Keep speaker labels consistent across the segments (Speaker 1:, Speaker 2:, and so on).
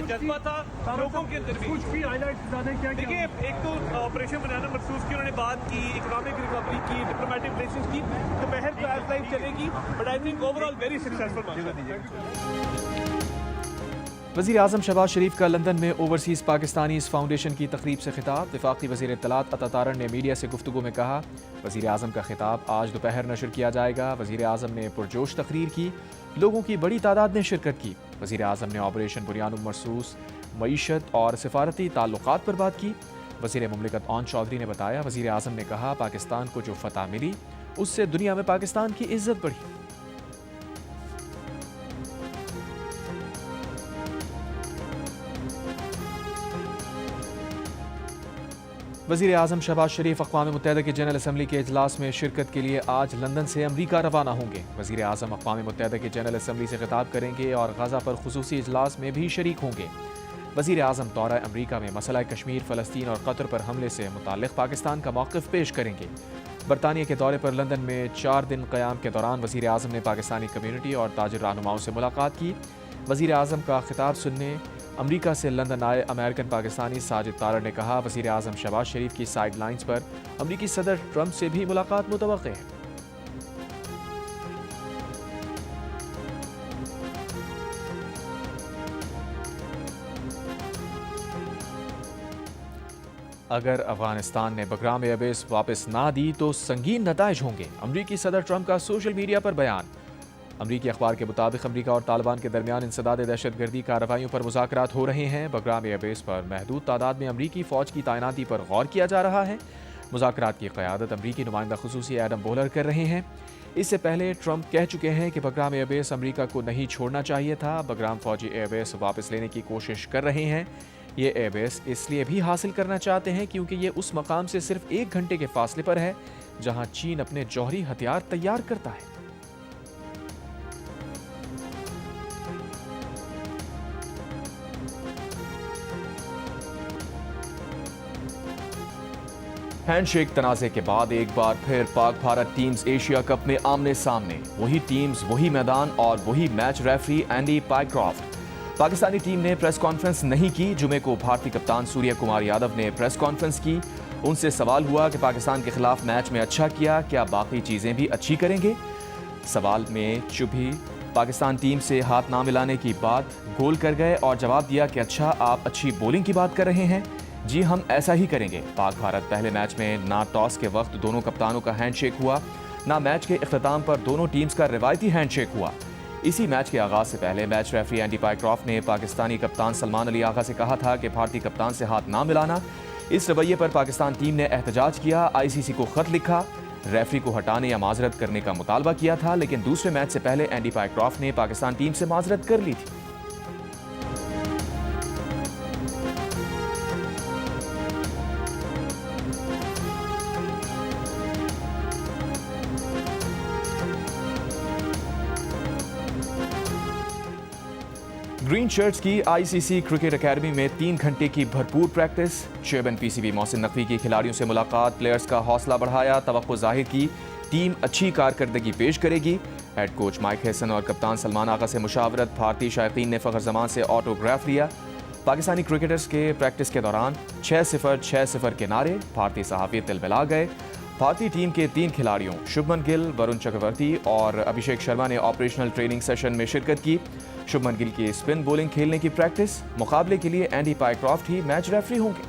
Speaker 1: जज्बा था लोगों के अंदर भी।
Speaker 2: कुछ भी हाईलाइट क्या
Speaker 1: देखिए, एक तो ऑपरेशन बनाना मखसूस की उन्होंने बात की, इकोनॉमिक रिकवरी की, डिप्लोमेटिक रिलेशंस की, दोपहर को एज लाइफ चलेगी, but I think overall very successful.
Speaker 3: वज़ीर आज़म शहबाज शरीफ का लंदन में ओवरसीज़ पाकिस्तानीज़ फाउंडेशन की तकरीब से खिताब। वफाकी वज़ीर इत्तलात अता तारन ने मीडिया से गुफ्तगू में कहा, वज़ीर आज़म का खिताब आज दोपहर नशर किया जाएगा। वज़ीर आज़म ने पुरजोश तकरीर की, लोगों की बड़ी तादाद ने शिरकत की। वज़ीर आज़म ने ऑपरेशन बुनियानुल मरसूस, मईशत और सिफारती ताल्लुकात पर बात की। वज़ीर मुमलिकत ओन चौधरी ने बताया, वज़ीर आज़म ने कहा, पाकिस्तान को जो फतह मिली उससे दुनिया में पाकिस्तान की इज्जत बढ़ी। वज़ीर आज़म शहबाज शरीफ अक़वाम मुत्तहिदा की जनरल असम्बली के इजलास में शिरकत के लिए आज लंदन से अमरीका रवाना होंगे। वज़ीर आज़म अक़वाम मुत्तहिदा की जनरल असम्बली से खिताब करेंगे और गज़ा पर खुसूसी इजलास में भी शरीक होंगे। वज़ीर आज़म दौरा अमरीका में मसला कश्मीर, फ़लस्तीन और कतर पर हमले से मुताल्लिक़ पाकिस्तान का मौक़िफ़ पेश करेंगे। बरतानिया के दौरे पर लंदन में 4 दिन क़याम के दौरान वज़ीर आज़म ने पाकिस्तानी कम्यूनिटी और ताजिर रहनुमाओं से मुलाकात की। वज़ीर आज़म का खिताब सुनने अमरीका से लंदन आए अमेरिकन पाकिस्तानी साजिद तारड़ ने कहा, वज़ीर आज़म शहबाज शरीफ की साइड लाइन्स पर अमरीकी सदर ट्रंप से भी मुलाकात मुतवक्के है। अगर अफगानिस्तान ने बगराम एयरबेस वापस ना दी तो संगीन नताइज होंगे, अमरीकी सदर ट्रंप का सोशल मीडिया पर बयान। अमरीकी अखबार के मुताबिक अमरीका और तालिबान के दरमियान इंसदाद दहशतगर्दी कार्रवाइयों पर मुज़ाकरात हो रहे हैं। बगराम एयरबेस पर महदूद तादाद में अमरीकी फ़ौज की तैनाती पर गौर किया जा रहा है। मुज़ाकरात की क़यादत अमरीकी नुमाइंदा ख़ुसूसी एडम बोहलर कर रहे हैं। इससे पहले ट्रंप कह चुके हैं कि बगराम एयरबेस अमरीका को नहीं छोड़ना चाहिए था। बगराम फ़ौजी एयरबेस वापस लेने की कोशिश कर रहे हैं। ये एयरबेस इसलिए भी हासिल करना चाहते हैं क्योंकि ये उस मकाम से सिर्फ 1 घंटे के फासले पर है जहां चीन अपने जौहरी हथियार तैयार करता है। हैंडशेक तनाज़े के बाद एक बार फिर Pak Bharat teams Asia cup में आमने सामने। वही टीम्स, वही मैदान और वही match referee Andy Pycroft. Pakistani team ने प्रेस कॉन्फ्रेंस नहीं की। जुमे को भारतीय कप्तान सूर्य कुमार यादव ने प्रेस कॉन्फ्रेंस की। उनसे सवाल हुआ कि पाकिस्तान के खिलाफ मैच में अच्छा किया, क्या बाकी चीज़ें भी अच्छी करेंगे। सवाल में चुभी पाकिस्तान टीम से हाथ ना मिलाने की बात गोल कर गए और जवाब दिया कि अच्छा, आप अच्छी बॉलिंग की बात कर रहे हैं, जी हम ऐसा ही करेंगे। पाक भारत पहले मैच में ना टॉस के वक्त दोनों कप्तानों का हैंडशेक हुआ, ना मैच के इख्तिताम पर दोनों टीम्स का रिवायती हैंडशेक हुआ। इसी मैच के आगाज से पहले मैच रेफरी एंडी पाइक्रॉफ्ट ने पाकिस्तानी कप्तान सलमान अली आगा से कहा था कि भारतीय कप्तान से हाथ ना मिलाना। इस रवैये पर पाकिस्तान टीम ने एहतजाज किया, आईसीसी को खत लिखा, रेफरी को हटाने या माजरत करने का मुतालबा किया था, लेकिन दूसरे मैच से पहले एंडी पाइक्रॉफ्ट ने पाकिस्तान टीम से माजरत कर ली थी। ग्रीन शर्ट्स की आईसीसी क्रिकेट एकेडमी में 3 घंटे की भरपूर practice. Chairman PCB Mohsin Naqvi की खिलाड़ियों से मुलाकात, प्लेयर्स का हौसला बढ़ाया, तवक्को जाहिर की टीम अच्छी कारकर्दगी पेश करेगी। हेड कोच माइक हैसन और कप्तान सलमान आगा से मुशावरत। भारतीय शायकीन ने फ़खर जमान से ऑटोग्राफ लिया। पाकिस्तानी क्रिकेटर्स के प्रैक्टिस के दौरान 6-0 6-0 के नारे, भारतीय सहाफ़ी तिलमिला गए। भारतीय टीम के 3 खिलाड़ियों शुभमन गिल, वरुण चक्रवर्ती और अभिषेक शर्मा ने ऑपरेशनल ट्रेनिंग सेशन में शिरकत की। शुभमन गिल की स्पिन बॉलिंग खेलने की प्रैक्टिस। मुकाबले के लिए एंडी पाइक्रॉफ्ट ही मैच रेफरी होंगे।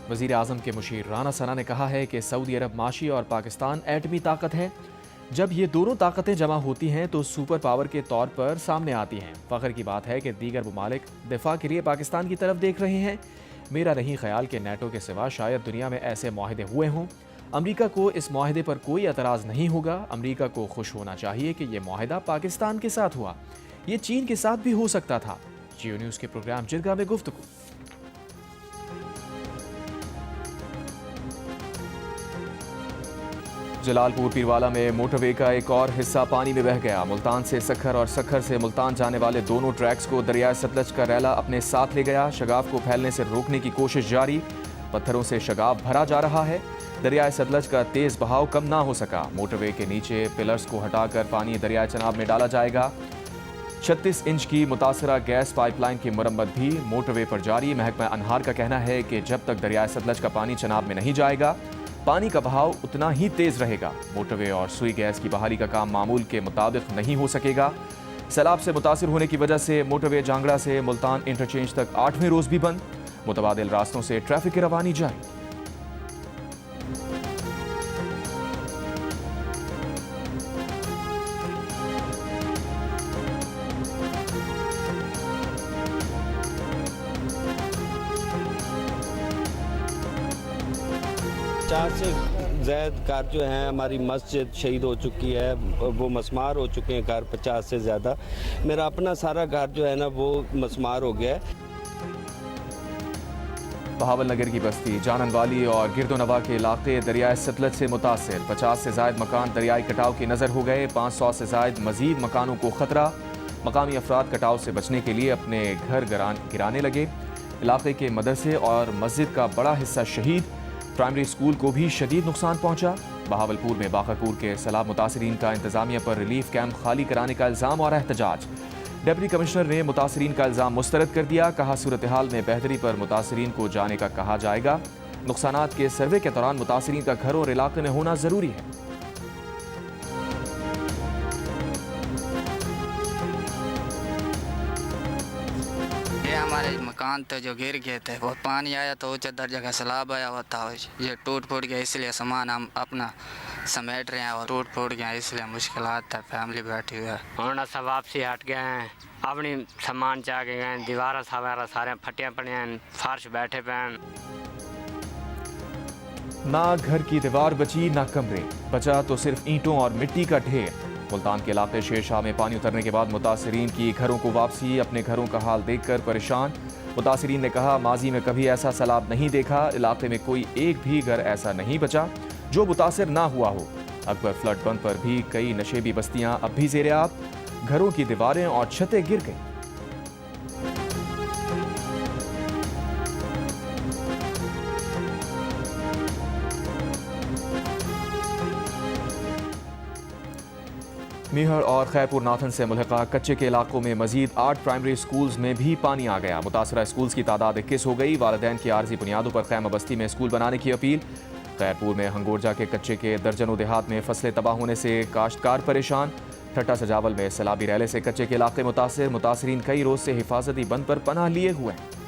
Speaker 3: वज़ीर आज़म के मुशीर राना सना ने कहा है कि सऊदी अरब माशी और पाकिस्तान एटमी ताकत है। जब ये दोनों ताकतें जमा होती हैं तो सुपर पावर के तौर पर सामने आती हैं। फ़ख्र की बात है कि दीगर ममालिक दिफा के लिए पाकिस्तान की तरफ देख रहे हैं। मेरा नहीं ख्याल कि नेटो के सिवा शायद दुनिया में ऐसे मुआहदे हुए हों। अमरीका को इस मुआहदे पर कोई एतराज़ नहीं होगा। अमरीका को खुश होना चाहिए कि यह मुआहदा पाकिस्तान के साथ हुआ। ये चीन के साथ भी हो सकता था। जियो न्यूज़ के प्रोग्राम जिरगा में गुफ्तगू। जलालपुर पीरवाला में मोटरवे का एक और हिस्सा पानी में बह गया। मुल्तान से सखर और सखर से मुल्तान जाने वाले दोनों ट्रैक्स को दरियाए सतलज का रैला अपने साथ ले गया। शगाफ को फैलने से रोकने की कोशिश जारी। पत्थरों से शगाफ भरा जा रहा है। दरियाए सतलज का तेज बहाव कम ना हो सका। मोटरवे के नीचे पिलर्स को हटाकर पानी दरियाए चनाब में डाला जाएगा। 36 इंच की मुतासरा गैस पाइपलाइन की मरम्मत भी मोटरवे पर जारी। महकमा अनहार का कहना है कि जब तक दरियाए सतलज का पानी चनाब में नहीं जाएगा, पानी का बहाव उतना ही तेज रहेगा। मोटरवे और सुई गैस की बहाली का काम मामूल के मुताबिक नहीं हो सकेगा। सैलाब से मुतासिर होने की वजह से मोटरवे जांगड़ा से मुल्तान इंटरचेंज तक 8वें रोज भी बंद। मुतबादिल रास्तों से ट्रैफिक की रवानी जारी।
Speaker 2: चार से ज़्यादा घर जो हैं हमारी मस्जिद शहीद हो चुकी है, वो मसमार हो चुके हैं घर 50 से ज़्यादा। मेरा अपना सारा घर जो है ना वो मसमार हो गया है।
Speaker 3: बहावल नगर की बस्ती जाननवाली और गिरदोनवा के इलाके दरियाए सतलज से मुतासिर। 50 से ज़ायद मकान दरियाई कटाव की नज़र हो गए। 500 से ज़ायद मजीद मकानों को खतरा। मकामी अफराद कटाव से बचने के लिए अपने घर गिराने लगे। इलाके के मदरसे और मस्जिद का बड़ा हिस्सा शहीद। प्राइमरी स्कूल को भी शदीद नुकसान पहुंचा। बहावलपुर में बाखरपुर के सैलाब मुतासरीन का इंतजामिया पर रिलीफ कैंप खाली कराने का इल्ज़ाम और एहतजाज। डिप्टी कमिश्नर ने मुतासरीन का इल्ज़ाम मुस्तरद कर दिया। कहा सूरत हाल में बेहतरी पर मुतासरीन को जाने का कहा जाएगा। नुकसानात के सर्वे के दौरान मुतासरीन का घर और इलाके में होना जरूरी है।
Speaker 4: हमारे मकान तो जो गिर गए थे, वो पानी आया तो ऊंचे दर्जे का सैलाब आया हुआ था, ये टूट फूट गया, इसलिए सामान हम अपना समेट रहे हैं और टूट फूट गया, इसलिए मुश्किलात है। फैमिली बैठी हुई है।
Speaker 5: हम सब वापसी हट गए हैं, अपनी सामान चाह के गए। दीवार सवारा सारे फटिया पड़े हैं, फर्श बैठे पे हैं।
Speaker 3: ना घर की दीवार बची ना कमरे, बचा तो सिर्फ ईंटों और मिट्टी का ढेर। मुल्तान के इलाके शेरशाह में पानी उतरने के बाद मुतासरीन की घरों को वापसी। अपने घरों का हाल देखकर परेशान मुतासरीन ने कहा, माजी में कभी ऐसा सैलाब नहीं देखा। इलाके में कोई एक भी घर ऐसा नहीं बचा जो मुतासिर ना हुआ हो। अकबर फ्लड बंद पर भी कई नशेबी बस्तियां अब भी ज़ेरे आब। घरों की दीवारें और छतें गिर गईं। मीहर और खैरपुर नाथन से मुल्हिका कच्चे के इलाकों में मजीद 8 प्राइमरी स्कूल्स में भी पानी आ गया। मुतासरा स्कूल्स की तादाद 21 हो गई। वालिदैन की आर्जी बुनियादों पर खैमा बस्ती में स्कूल बनाने की अपील। खैरपुर में हंगोरजा के कच्चे के दर्जनों देहात में फसलें तबाह होने से काश्तकार परेशान। ठट्टा सजावल में सैलाबी रैले से कच्चे के इलाके मुतासिर। मुतासरीन कई रोज से हिफाजती बंद पर पनाह लिए हुए हैं।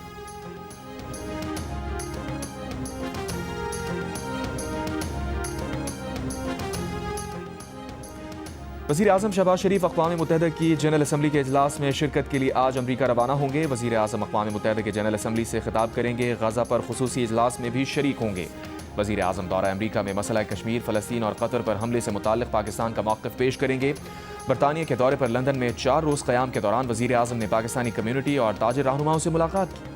Speaker 3: वज़ीर आज़म शहबाज शरीफ अक़वाम मुत्तहिदा की जनरल असम्बली के इजलास में शिरकत के लिए आज अमरीका रवाना होंगे। वज़ीर आज़म अक़वाम मुत्तहिदा के जनरल असम्बली से खिताब करेंगे। गज़ा पर खुसूसी इजलास में भी शरीक होंगे। वज़ीर आज़म दौरा अमरीका में मसला कश्मीर, फ़लस्तीन और कतर पर हमले से मुताल्लिक़ पाकिस्तान का मौक़िफ़ पेश करेंगे। बरतानिया के दौरे पर लंदन में 4 रोज़ क़याम के दौरान वज़ीर आज़म ने पाकिस्तानी कम्यूनिटी और ताजिर रहनुमाओं से मुलाकात की।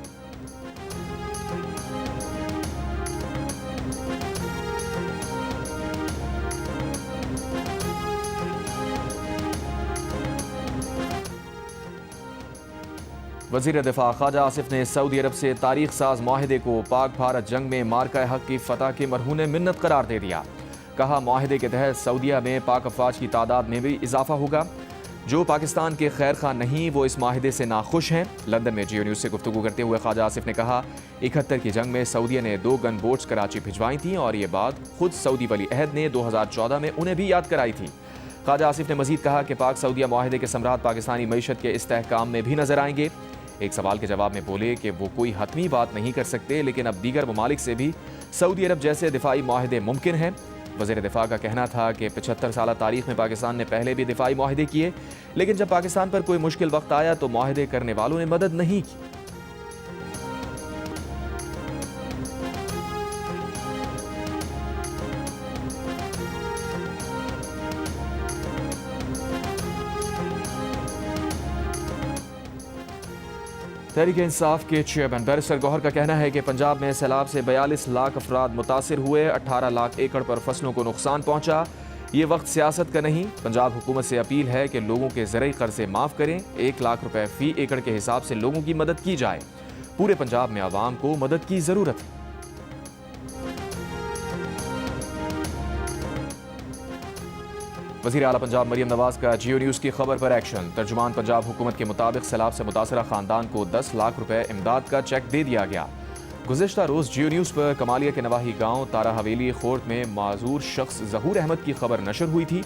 Speaker 3: वज़ीर दिफा ख्वाजा आसिफ ने सऊदी अरब से तारीख साज माहिदे को पाक भारत जंग में मार्का हक की फतह के मरहून मिन्नत करार दे दिया। कहा, माहिदे के तहत सऊदिया में पाक अफवाज की तादाद में भी इजाफा होगा। जो पाकिस्तान के खैर खा नहीं वो इस माहिदे से नाखुश हैं। लंदन में जियो न्यूज़ से गुफ्तगू करते हुए ख्वाजा आसिफ ने कहा, 71 की जंग में सऊदिया ने 2 गन बोट्स कराची भिजवाई थी और ये बात खुद सऊदी वली अहद ने 2014 में उन्हें भी याद कराई थी। ख्वाजा आसिफ ने मजीद कहा कि पाक सऊदिया माहिदे के समरात पाकिस्तानी मईशत के इस्तेहकाम में भी नजर आएंगे। एक सवाल के जवाब में बोले कि वो कोई हतमी बात नहीं कर सकते, लेकिन अब दीगर ममालिक से भी सऊदी अरब जैसे दिफाई माहिदे मुमकिन हैं। वज़ीर दिफा का कहना था कि 75 साल तारीख में पाकिस्तान ने पहले भी दिफाई माहिदे किए, लेकिन जब पाकिस्तान पर कोई मुश्किल वक्त आया तो माहिदे करने वालों ने मदद नहीं की। तहरीक इंसाफ के चेयरमैन बैरिस्टर गौहर का कहना है कि पंजाब में सैलाब से 42 लाख अफराद मुतासिर हुए। 18 लाख एकड़ पर फसलों को नुकसान पहुंचा। ये वक्त सियासत का नहीं। पंजाब हुकूमत से अपील है कि लोगों के ज़रई कर्जे माफ़ करें। 1 लाख रुपए फी एकड़ के हिसाब से लोगों की मदद की जाए। पूरे पंजाब में आवाम को मदद की ज़रूरत है। वज़ीर आला पंजाब मरियम नवाज का जियो न्यूज़ की खबर पर एक्शन। तर्जुमान पंजाब हुकूमत के मुताबिक सैलाब से मुतासरा खानदान को 10 लाख रुपए इमदाद का चेक दे दिया गया। गुज़िश्ता रोज़ जियो न्यूज़ पर कमालिया के नवाही गांव तारा हवेली खोर्द में माजूर शख्स ज़हूर अहमद की खबर नशर हुई थी।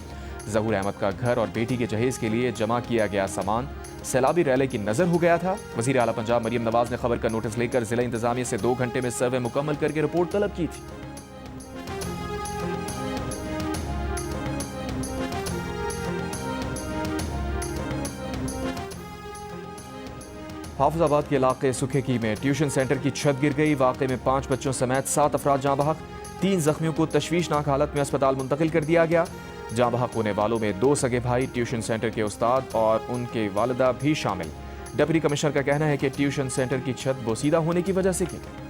Speaker 3: ज़हूर अहमद का घर और बेटी के जहेज़ के लिए जमा किया गया सामान सैलाबी रैली की नज़र हो गया था। वज़ीर आला पंजाब मरियम नवाज ने खबर का नोटिस लेकर ज़िला इंतज़ामिया से 2 घंटे में सर्वे मुकम्मल करके रिपोर्ट तलब की थी। हाफिजाबाद के इलाके सुखेकी में ट्यूशन सेंटर की छत गिर गई। वाक़े में 5 बच्चों समेत 7 अफराद जाँ बहक। 3 जख्मियों को तशवीशनाक हालत में अस्पताल मुंतकिल कर दिया गया। जाँ बहक होने वालों में 2 सगे भाई, ट्यूशन सेंटर के उस्ताद और उनके वालिदा भी शामिल। डिप्टी कमिश्नर का कहना है कि ट्यूशन सेंटर की छत बोसीदा होने की वजह से गिरी।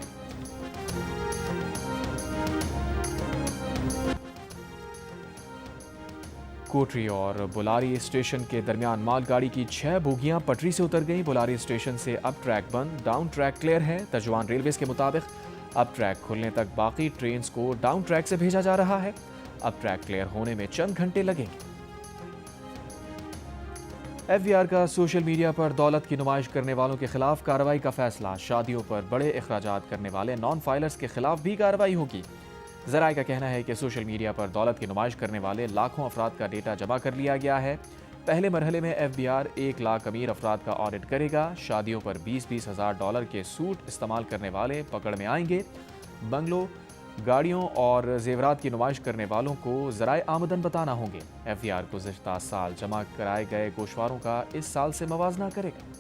Speaker 3: कोटरी और बुलारी स्टेशन के दरमियान मालगाड़ी की 6 बोगियां पटरी से उतर गईं। बुलारी स्टेशन से अप ट्रैक बंद, डाउन ट्रैक क्लियर है। तर्जुमान रेलवेज के मुताबिक अप ट्रैक खुलने तक बाकी ट्रेन को डाउन ट्रैक से भेजा जा रहा है। अप ट्रैक क्लियर होने में चंद घंटे लगेंगे। FVR का सोशल मीडिया पर दौलत की नुमाइश करने वालों के खिलाफ कार्रवाई का फैसला। शादियों पर बड़े अखराजात करने वाले नॉन फाइलर्स के खिलाफ भी कार्रवाई होगी। ज़राए का कहना है कि सोशल मीडिया पर दौलत की नुमाइश करने वाले लाखों अफराद का डेटा जमा कर लिया गया है। पहले मरहले में FBR 1 लाख अमीर अफराद का ऑडिट करेगा। शादियों पर 20-20 हज़ार डॉलर के सूट इस्तेमाल करने वाले पकड़ में आएंगे। बंगलों, गाड़ियों और जेवरात की नुमाइश करने वालों को ज़राए आमदन बताना होंगे। FBR गुज़िश्ता साल जमा कराए गए गोशवारों का इस साल से मवाजना करेगा।